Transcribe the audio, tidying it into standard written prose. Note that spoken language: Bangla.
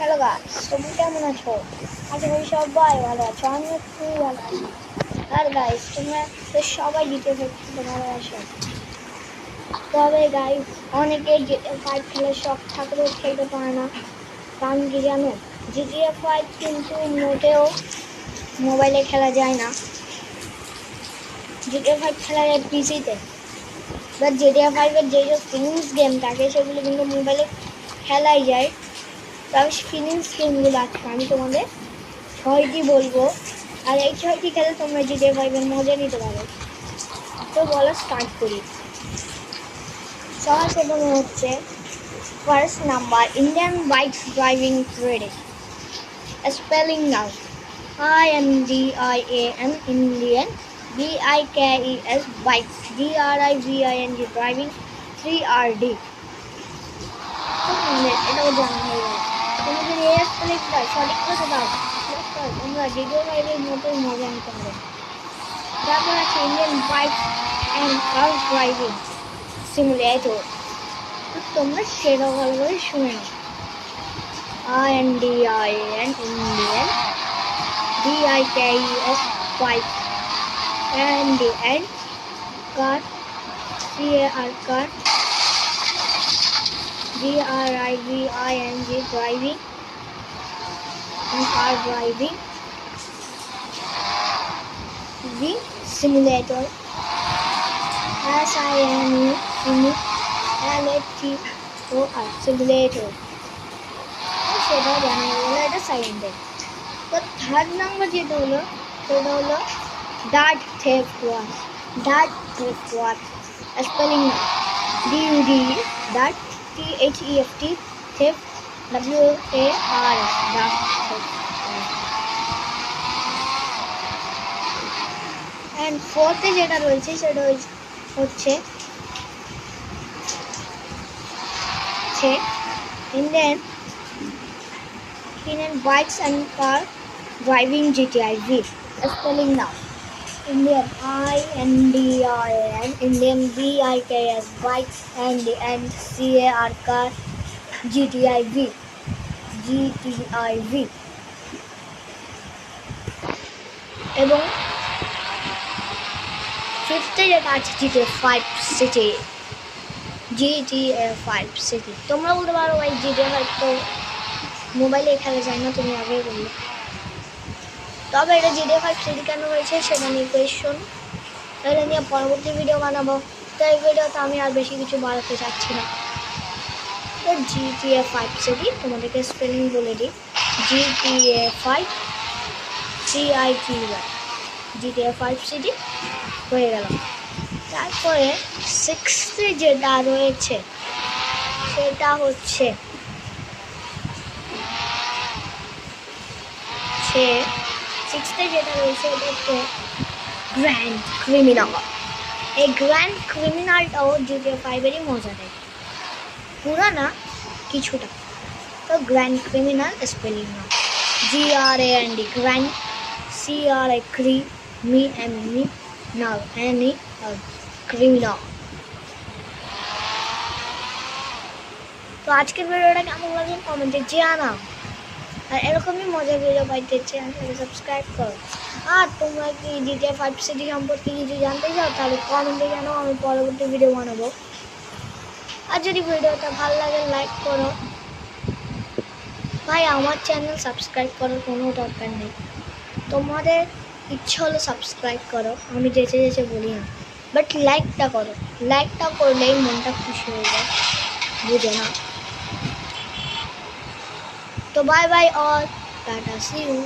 হ্যালো গাইস, তোমরা কেমন আছো? আশা করি সবাই ভালো আছো। আমিও খুবই ভালো আছি। আর গাইস, তোমরা তো সবাই জিতে খেলতে ভালোবাসো। তবে গাইস, অনেকে GTA 5 খেলার শখ থাকলেও খেলতে পারে না। কারণ কি জানো, GTA 5 কিন্তু মোটেও মোবাইলে খেলা যায় না। GTA 5 খেলা যায় পিসিতে। বাট GTA 5-এর যেসব ফিলিংস গেম থাকে সেগুলো কিন্তু মোবাইলে খেলাই যায়। তবে ফিলিংস গেমগুলো আজকে আমি তোমাদের 6টি বলবো, আর এই 6টি খেলে তোমরা GTA 5-এর মজা নিতে পারো। তো বলো, স্টার্ট করি। সবার প্রথমে হচ্ছে first number, Indian bike driving credit. Spelling now INDIAN Indian, BIKES bike, DRIVING driving, 3RD। এটাও জানা হয়ে গেল। তুমি যদি এই স্পেলিংটা সঠিক করে দাও, তোমরা GTA 5-এর মতোই মজা নিতে পারো। তারপর আছে Indian bike and car driving simulator. তোমরা সেটা ভালো করে শুনে নাও। INDIAN Indian, BIKES bike, and car, CAR car, DRIVING driving and car driving, the simulator, SIMULATOR simulator। সেটাও জানা গেল, এটা সাইলেন্টেড। তো থার্ড নাম্বার যেটা হলো সেটা হলো dart theft watch. Dart theft watch spelling DUD, dart THEFT, theft WARS, dart theft. And ফোর্থে যেটা রয়েছে সেটা হচ্ছে Indian bikes and car driving GTA-V। Spelling now Indian INDIAN Indian, BIKES bikes and CAR car, GTA-V। এবং ফিফথে যেটা আছে GTA 5 সিটি। GTA 5 সিটি তোমরা বলতে পারো ভাই GTA 5 তো মোবাইলে খেলা যায় না, তুমি আগেই বললে। তবে এটা GTA 5 সিটি কেন হয়েছে সেটা নিয়ে কোয়েশ্চন, এটা নিয়ে পরবর্তী ভিডিও বানাবো। তো এই ভিডিওতে আমি আর বেশি কিছু বাড়াতে চাচ্ছি না। তো GTA 5 সিটি তোমাদেরকে স্পেলিং বলে দিই, GTA 5 CITY, GTA 5 সিটি হয়ে গেল। তারপরে সিক্সথে যেটা রয়েছে সেটা হচ্ছে সিক্সথে যেটা রয়েছে এটা হচ্ছে গ্র্যান্ড ক্রিমিনাল। এই গ্র্যান্ড ক্রিমিনালটাও GTA 5-এরই মজা দেয়, পুরো না কিছুটা। তো গ্র্যান্ড ক্রিমিনাল স্পেলিং নাও GRAND, গ্র্যান্ড CRIMINAL ক্রিমিনাল। তো আজকের ভিডিওটা কেমন লাগলো কমেন্টে জানাও, আর এরকমই মজার ভিডিও পাইতে চ্যানেলটাকে সাবস্ক্রাইব করো। আর তোমরা কি GTA 5 সিটি সম্পর্কে কিছু জানতে চাও তাহলে কমেন্টে জানাও, আমি পরবর্তী ভিডিও বানাবো। আর যদি ভিডিওটা ভালো লাগে লাইক করো। ভাই আমার চ্যানেল সাবস্ক্রাইব করার কোনো দরকার নেই, তোমাদের ইচ্ছা হলে সাবস্ক্রাইব করো, আমি যেচে বলি না, বাট লাইকটা করো। লাইকটা করলেই মনটা খুশি হয়ে যায়, বুঝে না? তো bye bye all, tata, see you.